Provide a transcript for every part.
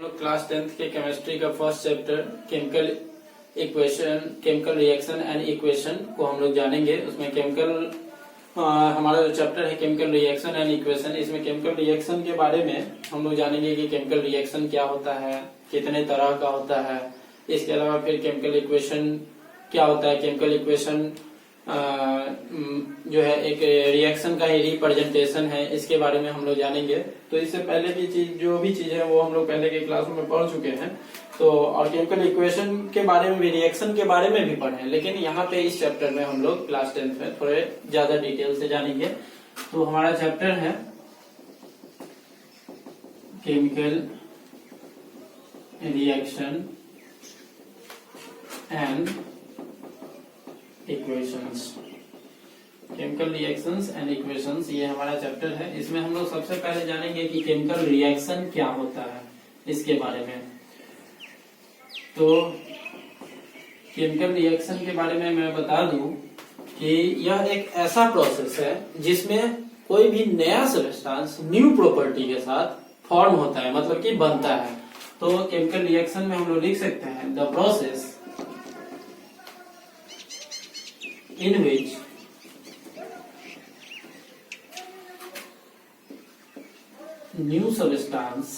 लोग class 10th के chemistry का first chapter chemical equation, chemical reaction and equation को हम लोग जानेंगे। उसमें हमारा जो चैप्टर है केमिकल रिएक्शन एंड इक्वेशन, इसमें केमिकल रिएक्शन के बारे में हम लोग जानेंगे कि केमिकल रिएक्शन क्या होता है, कितने तरह का होता है। इसके अलावा फिर केमिकल इक्वेशन क्या होता है। केमिकल इक्वेशन जो है एक रिएक्शन का ही रिप्रेजेंटेशन है, इसके बारे में हम लोग जानेंगे। तो इससे पहले की चीज जो भी चीज है वो हम लोग पहले के क्लास में पढ़ चुके हैं। तो और केमिकल इक्वेशन के बारे में भी, रिएक्शन के बारे में भी पढ़े, लेकिन यहाँ पे इस चैप्टर में हम लोग क्लास 10th में थोड़े ज्यादा डिटेल से जानेंगे। तो हमारा चैप्टर है chemical reaction and equations. Chemical reactions and equations, ये हमारा चैप्टर है। इसमें हम लोग सबसे पहले जानेंगे कि केमिकल रिएक्शन क्या होता है, इसके बारे में। तो केमिकल रिएक्शन के बारे में मैं बता दूं कि यह एक ऐसा प्रोसेस है जिसमें कोई भी नया सब्सटेंस न्यू प्रॉपर्टी के साथ फॉर्म होता है, मतलब कि बनता है। तो केमिकल रिएक्शन में हम लोग लिख सकते हैं the process in which new substance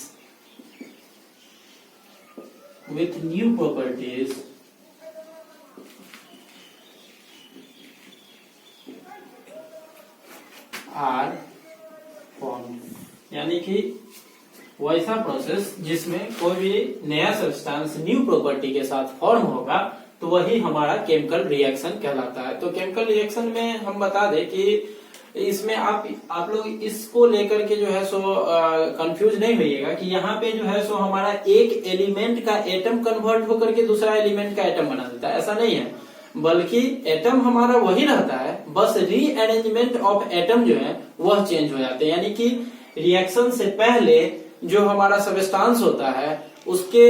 with new properties are formed। यानी कि वैसा प्रोसेस जिसमें कोई भी नया सब्सटेंस न्यू प्रॉपर्टी के साथ फॉर्म होगा, तो वही हमारा केमिकल रिएक्शन कहलाता है। तो केमिकल रिएक्शन में हम बता दें कि इसमें आप लोग इसको लेकर के जो है सो कंफ्यूज नहीं होइएगा कि यहाँ पे जो है सो हमारा एक एलिमेंट का एटम कन्वर्ट होकर के दूसरा एलिमेंट का एटम बना देता है, ऐसा नहीं है। बल्कि एटम हमारा वही रहता है, बस रीअरेंजमेंट ऑफ एटम जो है वह चेंज हो जाते हैं। यानी कि रिएक्शन से पहले जो हमारा सब्सटेंस होता है उसके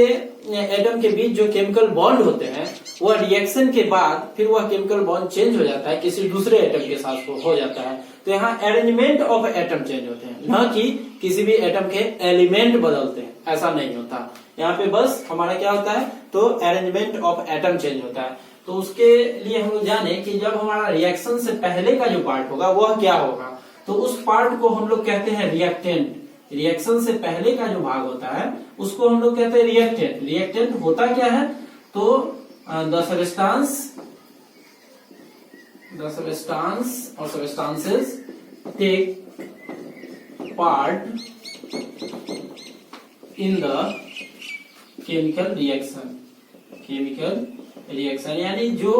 एटम के बीच जो केमिकल बॉन्ड होते हैं, वह रिएक्शन के बाद फिर वह केमिकल बॉन्ड चेंज हो जाता है, किसी दूसरे एटम के साथ हो जाता है। तो यहाँ अरेंजमेंट ऑफ एटम चेंज होते हैं, न कि किसी भी एटम के एलिमेंट बदलते हैं, ऐसा नहीं होता। यहाँ पे बस हमारा क्या होता है, तो अरेंजमेंट ऑफ एटम चेंज होता है। तो उसके लिए हम लोग जाने कि जब हमारा रिएक्शन से पहले का जो पार्ट होगा वह क्या होगा, तो उस पार्ट को हम लोग कहते हैं रिएक्टेंट। रिएक्शन से पहले का जो भाग होता है उसको हम लोग कहते हैं रिएक्टेंट। रिएक्टेंट होता क्या है, तो द सब्सटेंस और substances take part in the chemical reaction. Chemical reaction यानी जो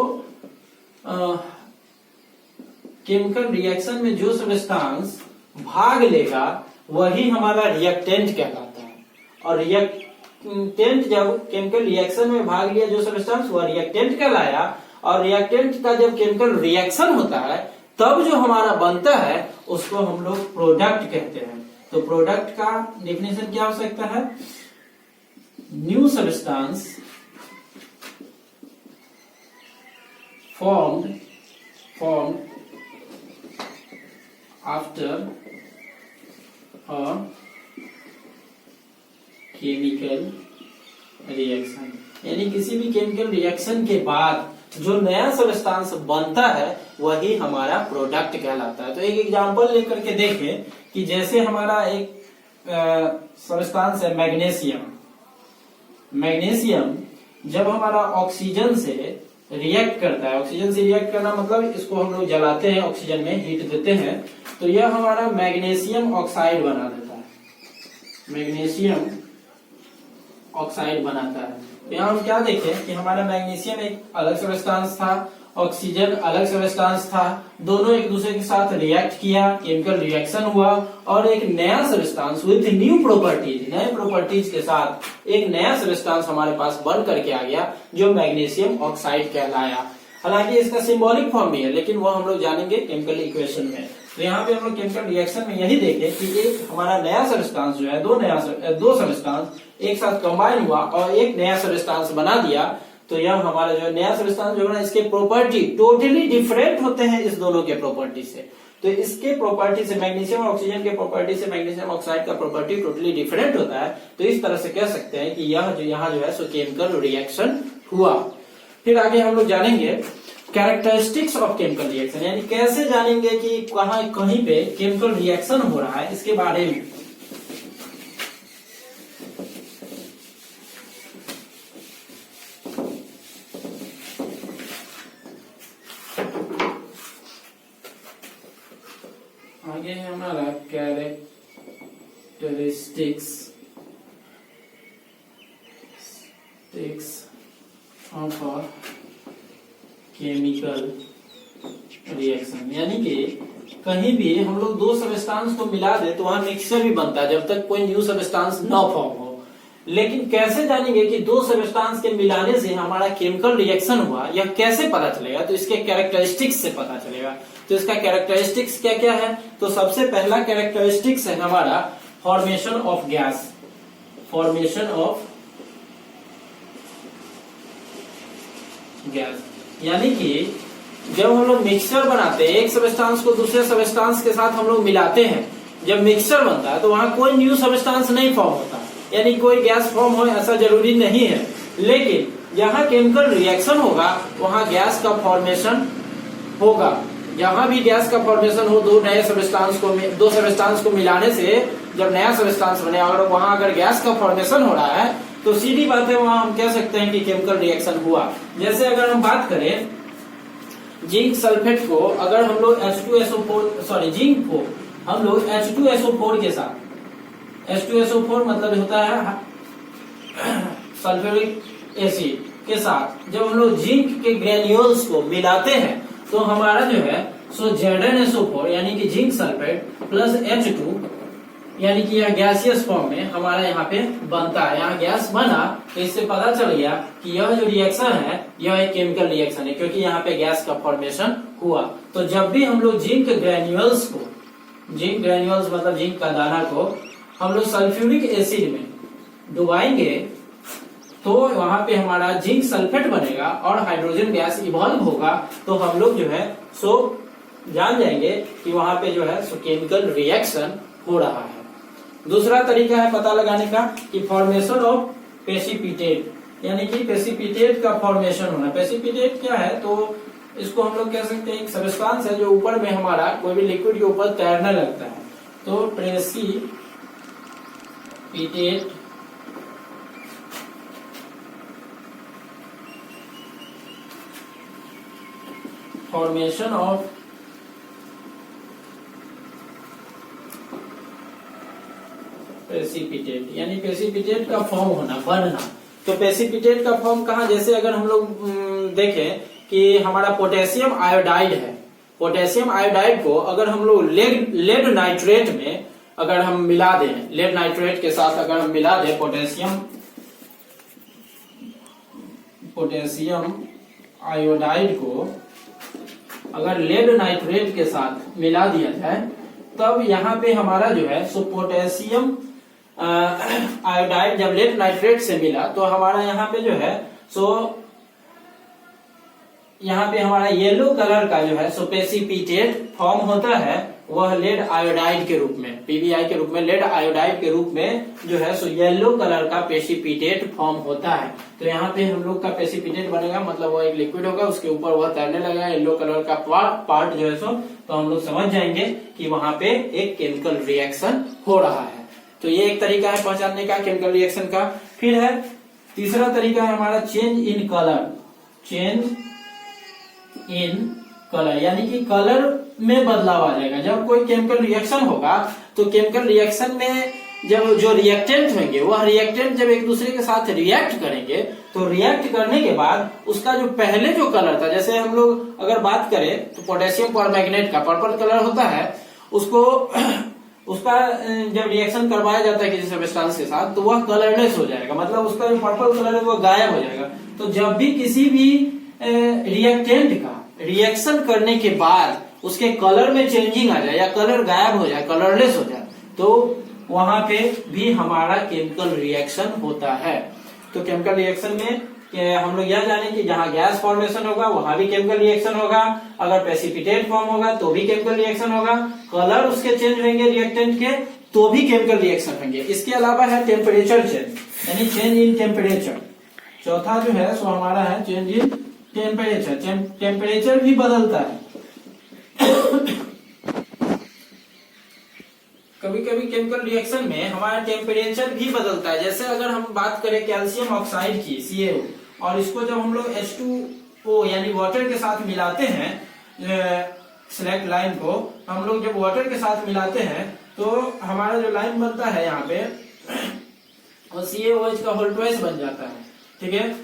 केमिकल रिएक्शन में जो सब्सटेंस भाग लेगा वही हमारा रिएक्टेंट कहलाता है। और रिएक्टेंट जब केमिकल रिएक्शन में भाग लिया जो सब्सटेंस, वह रिएक्टेंट कहलाया। और रिएक्टेंट का जब केमिकल रिएक्शन होता है तब जो हमारा बनता है उसको हम लोग प्रोडक्ट कहते हैं। तो प्रोडक्ट का डेफिनेशन क्या हो सकता है, new substance formed after a chemical reaction। यानी किसी भी केमिकल रिएक्शन के बाद जो नया सब्सटेंस बनता है वही हमारा प्रोडक्ट कहलाता है। तो एक एग्जांपल लेकर के देखें कि जैसे हमारा एक सब्सटेंस है मैग्नीशियम। मैग्नीशियम जब हमारा ऑक्सीजन से रिएक्ट करता है, ऑक्सीजन से रिएक्ट करना मतलब इसको हम लोग जलाते हैं, ऑक्सीजन में हीट देते हैं, तो यह हमारा मैग्नीशियम ऑक्साइड बना देता है। मैग्नीशियम ऑक्साइड बनाता है। तो यहाँ हम क्या देखें कि हमारा मैग्नीशियम एक अलग सब्सटेंस था, ऑक्सीजन अलग सब्सटेंस था, दोनों एक दूसरे के साथ रिएक्ट किया, केमिकल रिएक्शन हुआ और एक नया सब्सटेंस विद न्यू प्रॉपर्टीज, नए प्रॉपर्टीज के साथ एक नया सब्सटेंस हमारे पास बन करके आ गया जो मैग्नीशियम ऑक्साइड कहलाया। हालांकि इसका सिंबॉलिक फॉर्म भी है, लेकिन वो हम लोग जानेंगे केमिकल इक्वेशन में। तो यहाँ पे हम लोग केमिकल रिएक्शन में यही देखें कि एक हमारा नया सब्सटेंस जो है, दो सब्सटेंस एक साथ कंबाइन हुआ और एक नया सब्सटेंस बना दिया। तो यह हमारा जो नया सब्सटेंस जो है इसके प्रॉपर्टी टोटली डिफरेंट होते हैं इस दोनों के प्रॉपर्टी से। तो इसके प्रॉपर्टी से मैग्नीशियम और ऑक्सीजन के प्रॉपर्टी से मैग्नीशियम ऑक्साइड का प्रॉपर्टी टोटली डिफरेंट होता है। तो इस तरह से कह सकते हैं कि यह जो यहाँ जो है सो केमिकल रिएक्शन हुआ। फिर आगे हम लोग जानेंगे कैरेक्टरिस्टिक्स ऑफ केमिकल रिएक्शन, यानी कैसे जानेंगे कि कहीं पे केमिकल रिएक्शन हो रहा है, इसके बारे में। आगे है हमारा कैरेक्टरिस्टिक्स ऑफ केमिकल रिएक्शन, यानी कि कहीं भी हम लोग दो सबस्टांस को मिला दे तो वहां मिक्सचर भी बनता है जब तक कोई न्यू सबस्टांस न फॉर्म हो। लेकिन कैसे जानेंगे कि दो सबस्टांस के मिलाने से हमारा केमिकल रिएक्शन हुआ, यह कैसे पता चलेगा? तो इसके कैरेक्टरिस्टिक्स से पता चलेगा। तो इसका कैरेक्टरिस्टिक्स क्या क्या है? तो सबसे पहला कैरेक्टरिस्टिक्स है हमारा formation of gas. Formation of gas, यानी कि जब हम लोग मिक्सचर बनाते हैं, एक सबस्टांस को दूसरे सबस्टांस के साथ हम लोग मिलाते हैं, जब मिक्सचर बनता है तो वहां कोई न्यू सबस्टांस नहीं फॉर्म होता, यानी कोई गैस फॉर्म हो ऐसा जरूरी नहीं है। लेकिन जहां केमिकल रिएक्शन होगा वहां गैस का फॉर्मेशन होगा। जहां भी गैस का फॉर्मेशन हो, दो सबस्टांस को मिलाने से जब नया सबस्टांस बने और वहां अगर गैस का फॉर्मेशन हो रहा है तो सीधी बात है वहां हम कह सकते हैं कि केमिकल रिएक्शन हुआ। जैसे अगर हम बात करें जिंक सल्फेट को, अगर हम लोग जिंक को हम लोग H2SO4 के साथ, H2SO4 मतलब होता है सल्फ्यूरिक एसिड के साथ, जब हम लोग जिंक के ग्रेन्यूल्स को मिलाते हैं तो हमारा जो है सो ZnSO4 यानी कि जिंक सल्फेट प्लस H2 यानी कि यह गैसियस फॉर्म में हमारा यहाँ पे बनता है। यहाँ गैस बना तो इससे पता चल गया कि यह जो रिएक्शन है यह एक केमिकल रिएक्शन है, क्योंकि यहाँ पे गैस का फॉर्मेशन हुआ। तो जब भी हम लोग जिंक ग्रेन्यूल्स मतलब जिंक का दाना को हम लोग सल्फ्यूरिक एसिड में डुबाएंगे तो वहां पे हमारा जिंक सल्फेट बनेगा और हाइड्रोजन गैस इवॉल्व होगा। तो हम लोग जो है सो जान जाएंगे कि वहां पे जो है सो केमिकल रिएक्शन हो रहा है। दूसरा तरीका है पता लगाने का कि फॉर्मेशन ऑफ प्रेसिपिटेट, यानी कि प्रेसिपिटेट का फॉर्मेशन होना। प्रेसिपिटेट क्या है? तो इसको हम लोग कह सकते हैं एक सबस्टांस है जो ऊपर में हमारा कोई भी लिक्विड के ऊपर तैरने लगता है। तो प्रेसिपिटेट फॉर्मेशन ऑफ प्रेसिपिटेट, यानी प्रेसिपिटेट का फॉर्म होना, बनना। तो प्रेसिपिटेट का फॉर्म कहाँ? जैसे अगर हम लोग देखें कि हमारा पोटेशियम आयोडाइड है, पोटेशियम आयोडाइड को अगर हम लोग लेड नाइट्रेट में अगर हम मिला दें, लेड नाइट्रेट के साथ अगर हम मिला दें पोटेशियम आयोडाइड को अगर लेड नाइट्रेट के साथ मिला दिया जाए तब यहाँ पे हमारा जो है सो पोटेशियम आयोडाइड जब लेड नाइट्रेट से मिला तो हमारा यहाँ पे जो है सो यहाँ पे हमारा येलो कलर का जो है सो प्रेसिपिटेट फॉर्म होता है, वह लेड आयोडाइड के रूप में, PBI के रूप में, लेड आयोडाइड के रूप में जो है सो येलो कलर का प्रेसिपिटेट फॉर्म होता है। तो यहाँ पे हम लोग का प्रेसिपिटेट बनेगा, मतलब वो एक लिक्विड होगा, उसके ऊपर वह तैरने लगेगा, येलो कलर का पार्ट जो है सो, तो हम लोग समझ जाएंगे कि वहां पे एक केमिकल रिएक्शन हो रहा है। तो ये एक तरीका है पहचानने का केमिकल रिएक्शन का। फिर है तीसरा तरीका है हमारा change in colour. Change in colour यानी कि कलर में बदलाव आ जाएगा। जब कोई केमिकल रिएक्शन होगा तो केमिकल रिएक्शन में जब जो रिएक्टेंट होंगे वह रिएक्टेंट जब एक दूसरे के साथ रिएक्ट करेंगे तो रिएक्ट करने के बाद उसका जो पहले जो कलर था, जैसे हम लोग अगर बात करें तो पोटेशियम परमैंगनेट का पर्पल कलर होता है, उसको उसका जब रिएक्शन करवाया जाता है किसी सब्सटेंस के साथ तो वह कलरलेस हो जाएगा, मतलब उसका जो पर्पल कलर है वो गायब हो जाएगा। तो जब भी किसी भी रिएक्टेंट का रिएक्शन करने के बाद उसके कलर में चेंजिंग आ जाए या कलर गायब हो जाए, कलरलेस हो जाए, तो वहां पे भी हमारा केमिकल रिएक्शन होता है। तो केमिकल रिएक्शन में कि हम लोग यह जाने कि जहां गैस फॉर्मेशन होगा वहां भी केमिकल रिएक्शन होगा, अगर प्रेसिपिटेट फॉर्म होगा तो भी केमिकल रिएक्शन होगा, कलर उसके चेंज होंगे रिएक्टेंट के तो भी केमिकल रिएक्शन होंगे। इसके अलावा है टेम्परेचर चेंज, यानी चेंज इन टेम्परेचर। चौथा जो है सो हमारा है चेंज इन टेम्परेचर, टेम्परेचर भी बदलता है। कभी कभी केमिकल रिएक्शन में हमारा टेम्परेचर भी बदलता है। जैसे अगर हम बात करें कैल्शियम ऑक्साइड की CaO, और इसको जब हम लोग H2O यानी वाटर के साथ मिलाते हैं, सिलेक्ट लाइन को हम लोग जब वाटर के साथ मिलाते हैं तो हमारा जो लाइन बनता है यहाँ पे वो CaOH का होल ट्वाइस बन जाता है, ठीक है।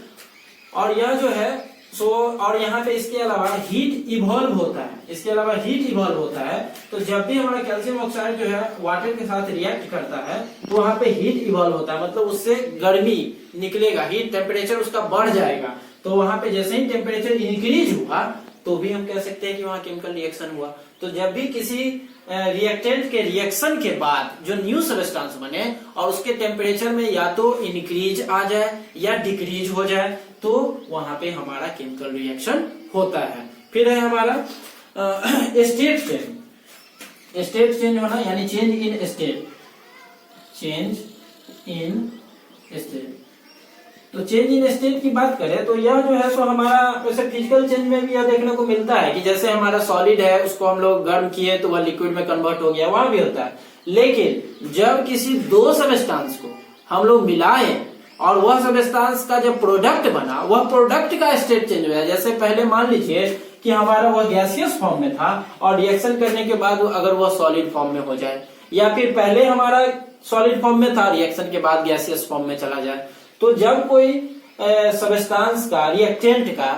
और यह जो है सो और यहाँ पे इसके अलावा हीट इवॉल्व होता है, इसके अलावा हीट इवॉल्व होता है। तो जब भी हमारा कैल्शियम ऑक्साइड जो है वाटर के साथ रिएक्ट करता है तो वहां पे हीट इवॉल्व होता है, मतलब उससे गर्मी निकलेगा, हीट टेम्परेचर उसका बढ़ जाएगा। तो वहां पे जैसे ही टेम्परेचर इंक्रीज हुआ तो भी हम कह सकते हैं कि वहां केमिकल रिएक्शन हुआ। तो जब भी किसी रिएक्टेंट के रिएक्शन के बाद जो न्यू सबस्टेंस बने और उसके टेम्परेचर में या तो इंक्रीज आ जाए या डिक्रीज हो जाए तो वहां पे हमारा केमिकल रिएक्शन होता है। फिर है हमारा स्टेट चेंज। स्टेट चेंज होना यानी change in state, change in state. तो चेंज इन स्टेट की बात करें तो यह जो है सो हमारा वैसे फिजिकल चेंज में भी यह देखने को मिलता है कि जैसे हमारा सॉलिड है उसको हम लोग गर्म किए तो वह लिक्विड में कन्वर्ट हो गया, वहां भी होता है। लेकिन जब किसी दो सबस्टेंस को हम लोग मिलाएं और वह सबस्टेंस का जब प्रोडक्ट बना, वह प्रोडक्ट का स्टेट चेंज हो जाए। जैसे पहले मान लीजिए कि हमारा वह गैसियस फॉर्म में था और रिएक्शन करने के बाद अगर वह सॉलिड फॉर्म में हो जाए, या फिर पहले हमारा सॉलिड फॉर्म में था रिएक्शन के बाद गैसियस फॉर्म में चला जाए। तो जब कोई सबस्टेंस का रिएक्टेंट का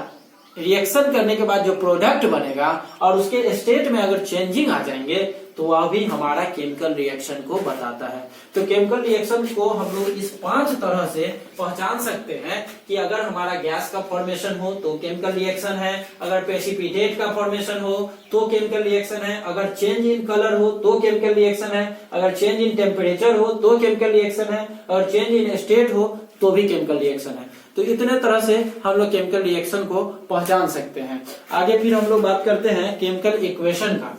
रिएक्शन करने के बाद जो प्रोडक्ट बनेगा और उसके स्टेट में अगर चेंजिंग आ जाएंगे तो वह भी हमारा केमिकल रिएक्शन को बताता है। तो केमिकल रिएक्शन को हम लोग इस 5 तरह से पहचान सकते हैं कि अगर हमारा गैस का फॉर्मेशन हो तो केमिकल रिएक्शन है, अगर प्रेसिपिटेट का फॉर्मेशन हो तो केमिकल रिएक्शन है, अगर चेंज इन कलर हो तो केमिकल रिएक्शन है, अगर चेंज इन टेम्परेचर हो तो केमिकल रिएक्शन है, अगर चेंज इन स्टेट हो तो भी केमिकल रिएक्शन है। तो इतने तरह से हम लोग केमिकल रिएक्शन को पहचान सकते हैं। आगे फिर हम लोग बात करते हैं केमिकल इक्वेशन का।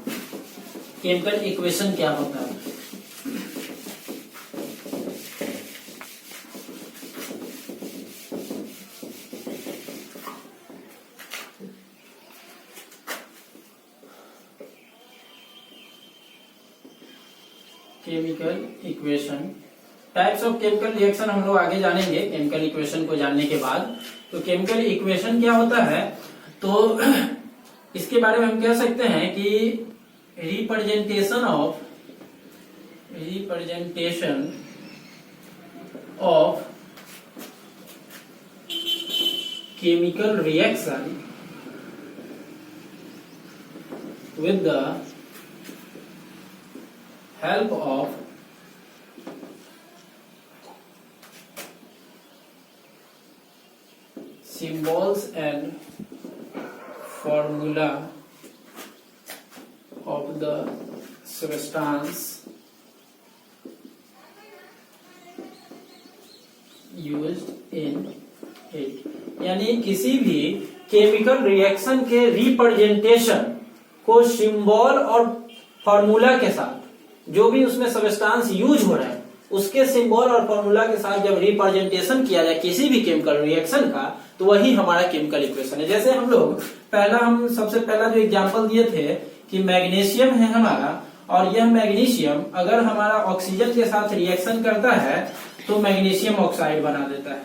केमिकल इक्वेशन क्या होता है? Chemical equation, types of chemical reaction हम लोग आगे जानेंगे केमिकल इक्वेशन को जानने के बाद। तो केमिकल इक्वेशन क्या होता है, तो इसके बारे में हम कह सकते हैं कि representation of chemical reaction with the help of symbols and formula of the substance used in it। यानी किसी भी केमिकल रिएक्शन के रिप्रेजेंटेशन को सिंबल और फॉर्मूला के साथ, जो भी उसमें सबस्टेंस यूज हो रहा है उसके सिंबल और फॉर्मूला के साथ जब रिप्रेजेंटेशन किया जाए किसी भी केमिकल रिएक्शन का तो वही हमारा केमिकल इक्वेशन है। जैसे हम सबसे पहला जो एग्जांपल दिए थे कि मैग्नीशियम है हमारा, और यह मैग्नीशियम अगर हमारा ऑक्सीजन के साथ रिएक्शन करता है तो मैग्नीशियम ऑक्साइड बना देता है,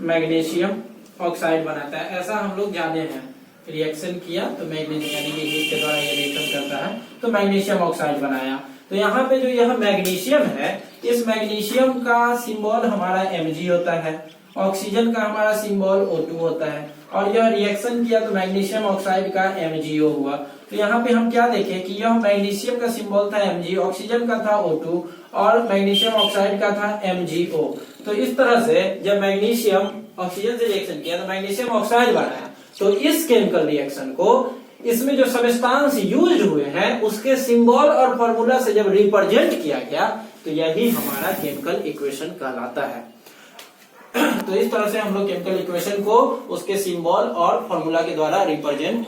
मैग्नीशियम ऑक्साइड बनाता है। ऐसा हम लोग जाने हैं, रिएक्शन किया तो मैग्नीशियम यानी कि हीट के द्वारा ये रिएक्शन करता है तो मैग्नीशियम ऑक्साइड बनाया। तो यहाँ पे जो यह मैग्नीशियम है, इस मैग्नीशियम का सिंबल हमारा Mg होता है, ऑक्सीजन का हमारा सिंबल O2 होता है, और यह रिएक्शन किया तो मैग्नीशियम ऑक्साइड का MgO हुआ। तो यहाँ पे हम क्या देखें कि यह मैग्नीशियम का सिंबल था Mg, ऑक्सीजन का था O2 और मैग्नीशियम ऑक्साइड का था MgO। तो इस तरह से जब मैग्नीशियम ऑक्सीजन से रिएक्शन किया तो मैग्नीशियम ऑक्साइड बनाया। तो इस केमिकल रिएक्शन को इसमें जो सबस्टेंस यूज हुए हैं उसके सिंबल और फॉर्मूला से जब रिप्रेजेंट किया गया तो यही हमारा केमिकल इक्वेशन कहलाता है। तो इस तरह से हम लोग केमिकल इक्वेशन को उसके सिंबल और फॉर्मूला के द्वारा रिप्रेजेंट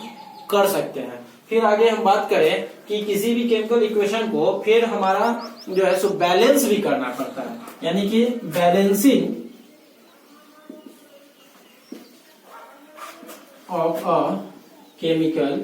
कर सकते हैं। फिर आगे हम बात करें कि किसी भी केमिकल इक्वेशन को फिर हमारा जो है सो बैलेंस भी करना पड़ता है, यानी कि balancing of a chemical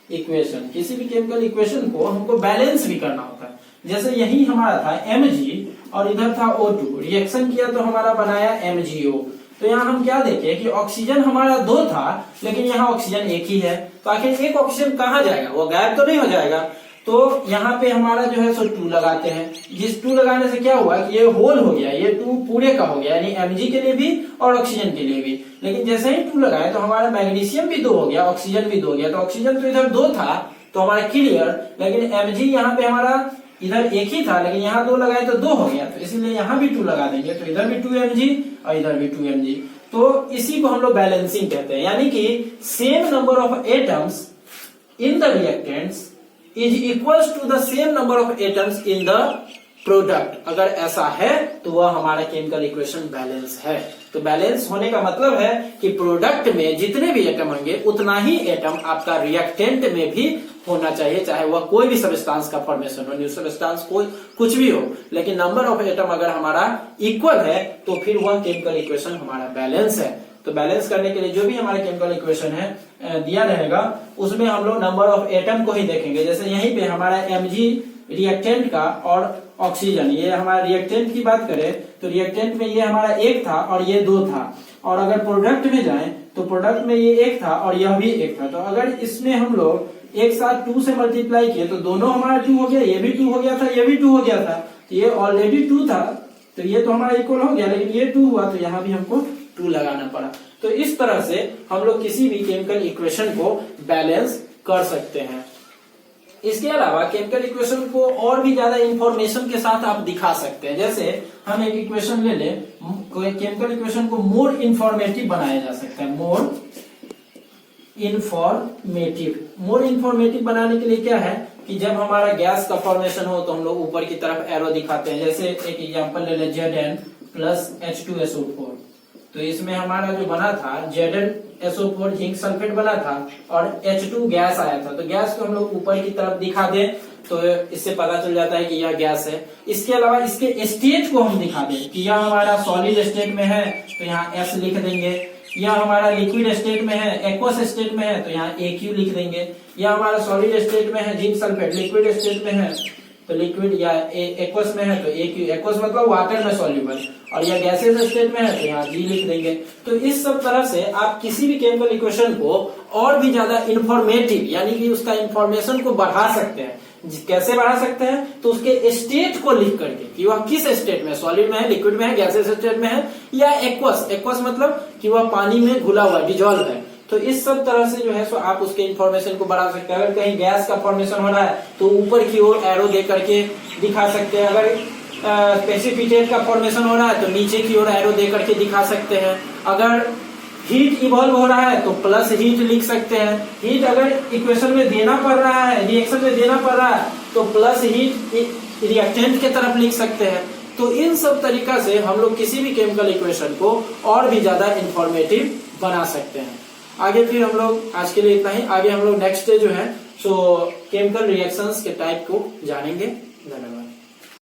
equation. किसी भी केमिकल इक्वेशन को हमको बैलेंस भी करना होता है। जैसे यही हमारा था Mg और इधर था O2, रिएक्शन किया तो हमारा बनाया MgO। तो यहाँ हम क्या देखें कि ऑक्सीजन हमारा 2 था लेकिन यहाँ ऑक्सीजन 1 ही है, तो आखिर एक ऑक्सीजन कहाँ जाएगा, वो गायब तो नहीं हो जाएगा। तो यहाँ पे हमारा जो है सो 2 लगाते हैं, जिस 2 लगाने से क्या हुआ कि ये होल हो गया, ये 2 पूरे का हो गया, यानी Mg के लिए भी और ऑक्सीजन के लिए भी। लेकिन जैसे ही 2 लगाए तो हमारा मैग्नीशियम भी 2 हो गया, ऑक्सीजन भी 2 हो गया। तो ऑक्सीजन तो इधर 2 था तो हमारा क्लियर, लेकिन Mg यहाँ पे हमारा इधर 1 ही था लेकिन यहाँ 2 लगाए तो 2 हो गया, तो इसलिए यहाँ भी 2 लगा देंगे, तो इधर भी 2 Mg और इधर भी 2 Mg। तो इसी को हम लोग बैलेंसिंग कहते हैं, यानी कि same number of atoms in the reactants is equals to the same number of atoms in the product. अगर ऐसा है तो वह हमारा केमिकल इक्वेशन बैलेंस है। तो बैलेंस होने का मतलब है कि प्रोडक्ट में जितने भी एटम होंगे उतना ही एटम आपका रिएक्टेंट में भी होना चाहिए, चाहे वह कोई भी सब्सटेंस का फॉर्मेशन हो, न्यू सब्सटेंस कोई कुछ भी हो, लेकिन नंबर ऑफ एटम अगर हमारा इक्वल है तो फिर वह केमिकल इक्वेशन हमारा बैलेंस है। तो बैलेंस करने के लिए जो भी हमारा केमिकल इक्वेशन है दिया रहेगा उसमें हम लोग नंबर ऑफ एटम को ही देखेंगे। जैसे यहीं पे हमारा Mg रिएक्टेंट का और ऑक्सीजन, ये हमारा रिएक्टेंट की बात करें तो रिएक्टेंट में ये हमारा 1 था और ये 2 था, और अगर प्रोडक्ट में जाएं तो प्रोडक्ट में ये 1 था और यह भी 1 था। तो अगर इसमें हम लोग एक साथ 2 से मल्टीप्लाई किए तो दोनों हमारा 2 हो गया, ये भी 2 हो गया था, ये भी 2 हो गया था, तो ये ऑलरेडी 2 था तो ये तो हमारा इक्वल हो गया, लेकिन ये 2 हुआ तो यहाँ भी हमको 2 लगाना पड़ा। तो इस तरह से हम लोग किसी भी केमिकल इक्वेशन को बैलेंस कर सकते हैं। इसके अलावा केमिकल इक्वेशन को और भी ज्यादा इंफॉर्मेशन के साथ आप दिखा सकते हैं। जैसे हम एक इक्वेशन ले लें, केमिकल इक्वेशन को मोर इंफॉर्मेटिव बनाया जा सकता है। मोर इंफॉर्मेटिव बनाने के लिए क्या है कि जब हमारा गैस का फॉर्मेशन हो तो हम लोग ऊपर की तरफ एरो दिखाते हैं। जैसे एक एग्जांपल ले लें, Zn प्लस H2SO4। तो इसमें हमारा जो बना था ZnSO4 जिंक सल्फेट बना था और H2 गैस आया था। तो गैस को हम लोग ऊपर की तरफ दिखा दें तो इससे पता चल जाता है कि यह गैस है। इसके अलावा इसके स्टेट को हम दिखा दें कि यह हमारा सॉलिड स्टेट में है तो यहाँ S लिख देंगे, यह हमारा लिक्विड स्टेट में है, एक्वस स्टेट में है तो यहाँ AQ लिख देंगे, यह हमारा सॉलिड स्टेट में है जिंक सल्फेट, लिक्विड स्टेट में है तो लिक्विड या एक्वस में है तो AQ, एक्वस मतलब वाटर में सॉल्युबल, और यह गैसेस स्टेट में है तो यहाँ G लिख देंगे। तो इस सब तरह से आप किसी भी केमिकल इक्वेशन को और भी ज्यादा इंफॉर्मेटिव यानी कि उसका इंफॉर्मेशन को बढ़ा सकते हैं। कैसे बढ़ा सकते हैं? तो उसके स्टेट को लिख करके कि वह किस स्टेट में, सॉलिड में है, लिक्विड में है, गैसेस स्टेट में है या एक्वस, एक्वस मतलब कि वह पानी में घुला हुआ डिजोल्व है। तो इस सब तरह से जो है सो आप उसके इंफॉर्मेशन को बढ़ा सकते हैं। अगर कहीं गैस का फॉर्मेशन हो रहा है तो ऊपर की ओर एरो दे करके दिखा सकते हैं। अगर प्रेसिपिटेट का फॉर्मेशन हो रहा है तो नीचे की ओर एरो दे करके दिखा सकते हैं। अगर हीट इवॉल्व हो रहा है तो प्लस हीट लिख सकते हैं। हीट अगर इक्वेशन में देना पड़ रहा है, रिएक्शन में देना पड़ रहा है तो प्लस हीट रिएक्टेंट के तरफ लिख सकते हैं। तो इन सब तरीका से हम लोग किसी भी केमिकल इक्वेशन को और भी ज्यादा इंफॉर्मेटिव बना सकते हैं। आगे फिर हम लोग आज के लिए इतना ही। आगे हम लोग नेक्स्ट डे जो है सो केमिकल रिएक्शंस के टाइप को जानेंगे। धन्यवाद।